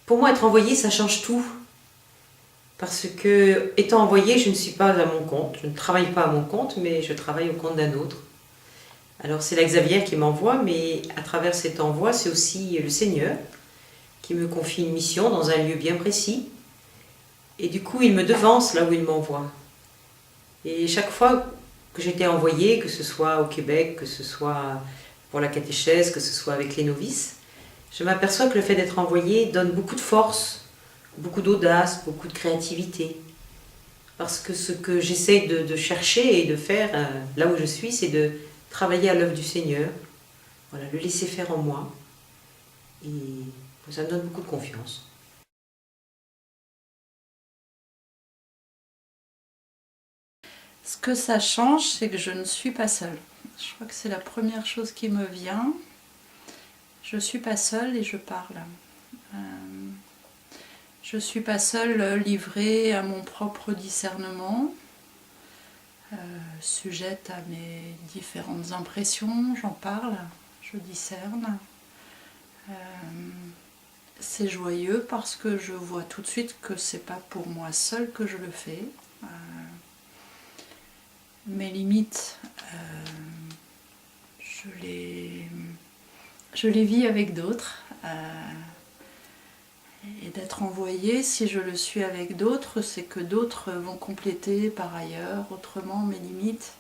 Pour moi, être envoyé, ça change tout. Parce que, étant envoyé, je ne suis pas à mon compte. Je ne travaille pas à mon compte, mais je travaille au compte d'un autre. Alors c'est la Xavière qui m'envoie, mais à travers cet envoi, c'est aussi le Seigneur qui me confie une mission dans un lieu bien précis. Et du coup, il me devance là où il m'envoie. Et chaque fois que j'étais envoyée, que ce soit au Québec, que ce soit pour la catéchèse, que ce soit avec les novices, je m'aperçois que le fait d'être envoyée donne beaucoup de force, beaucoup d'audace, beaucoup de créativité. Parce que ce que j'essaye de chercher et de faire là où je suis, c'est de travailler à l'œuvre du Seigneur, voilà, le laisser faire en moi. Et ça me donne beaucoup de confiance. Ce que ça change, c'est que je ne suis pas seule. Je crois que c'est la première chose qui me vient. Je ne suis pas seule et je parle. Je ne suis pas seule livrée à mon propre discernement, sujette à mes différentes impressions, j'en parle, je discerne. C'est joyeux parce que je vois tout de suite que c'est pas pour moi seule que je le fais. Mes limites, je les vis avec d'autres. Et d'être envoyée, si je le suis avec d'autres, c'est que d'autres vont compléter par ailleurs, autrement, mes limites.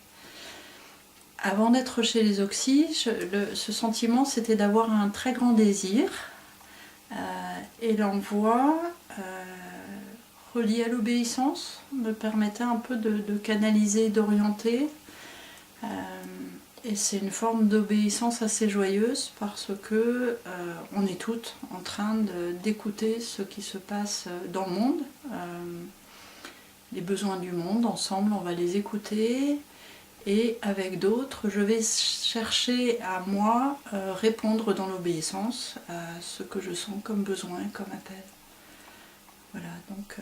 Avant d'être chez les Oxy, ce sentiment, c'était d'avoir un très grand désir. Et l'envoi, relié à l'obéissance, me permettait un peu de canaliser, d'orienter. Et c'est une forme d'obéissance assez joyeuse parce que on est toutes en train d'écouter ce qui se passe dans le monde, les besoins du monde, ensemble on va les écouter et avec d'autres je vais chercher à moi répondre dans l'obéissance à ce que je sens comme besoin, comme appel. Voilà, donc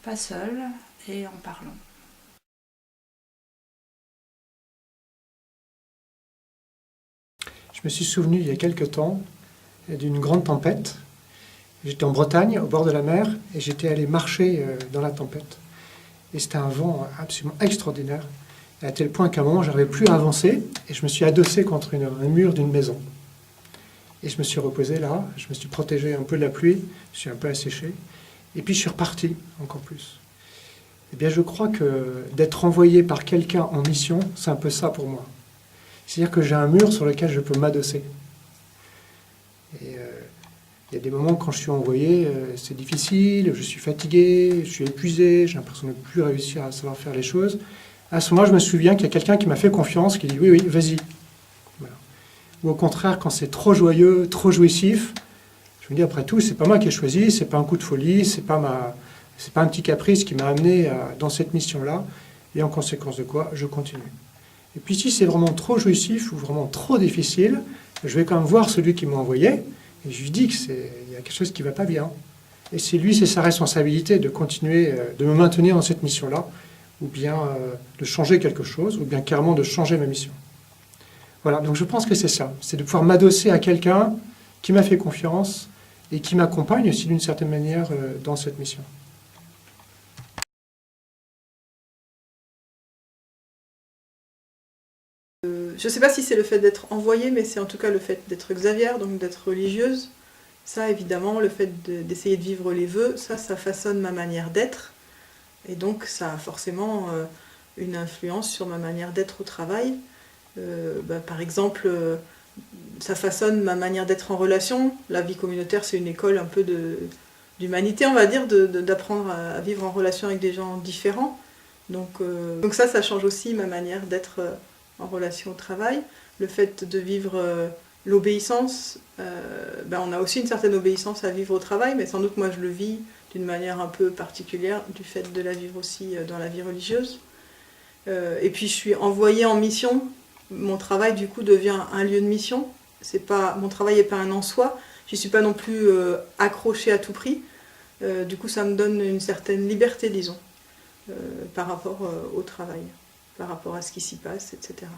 pas seule et en parlant. Je me suis souvenu il y a quelque temps d'une grande tempête. J'étais en Bretagne, au bord de la mer, et j'étais allé marcher dans la tempête. Et c'était un vent absolument extraordinaire, à tel point qu'à un moment, je n'arrivais plus à avancer, et je me suis adossé contre un mur d'une maison. Et je me suis reposé là, je me suis protégé un peu de la pluie, je suis un peu asséché, et puis je suis reparti encore plus. Eh bien, je crois que d'être envoyé par quelqu'un en mission, c'est un peu ça pour moi. C'est-à-dire que j'ai un mur sur lequel je peux m'adosser. Et il y a des moments quand je suis envoyé, c'est difficile, je suis fatigué, je suis épuisé, j'ai l'impression de ne plus réussir à savoir faire les choses. À ce moment, je me souviens qu'il y a quelqu'un qui m'a fait confiance, qui dit oui, oui, vas-y. Voilà. Ou au contraire, quand c'est trop joyeux, trop jouissif, je me dis après tout, c'est pas moi qui ai choisi, c'est pas un coup de folie, c'est pas un petit caprice qui m'a amené dans cette mission-là. Et en conséquence de quoi, je continue. Et puis si c'est vraiment trop jouissif ou vraiment trop difficile, je vais quand même voir celui qui m'a envoyé et je lui dis qu'il y a quelque chose qui ne va pas bien. Et c'est sa responsabilité de continuer, de me maintenir dans cette mission-là, ou bien de changer quelque chose, ou bien carrément de changer ma mission. Voilà, donc je pense que c'est ça, c'est de pouvoir m'adosser à quelqu'un qui m'a fait confiance et qui m'accompagne aussi d'une certaine manière dans cette mission. Je ne sais pas si c'est le fait d'être envoyée, mais c'est en tout cas le fait d'être Xavière, donc d'être religieuse. Ça, évidemment, le fait d'essayer de vivre les vœux, ça façonne ma manière d'être. Et donc, ça a forcément une influence sur ma manière d'être au travail. Par exemple, ça façonne ma manière d'être en relation. La vie communautaire, c'est une école un peu d'humanité, on va dire, d'apprendre à vivre en relation avec des gens différents. Donc ça change aussi ma manière d'être en relation au travail. Le fait de vivre l'obéissance, on a aussi une certaine obéissance à vivre au travail, mais sans doute moi je le vis d'une manière un peu particulière du fait de la vivre aussi dans la vie religieuse. Et puis je suis envoyée en mission. Mon travail du coup devient un lieu de mission. Mon travail n'est pas un en soi. Je ne suis pas non plus accrochée à tout prix. Du coup ça me donne une certaine liberté, disons, par rapport au travail, par rapport à ce qui s'y passe, etc.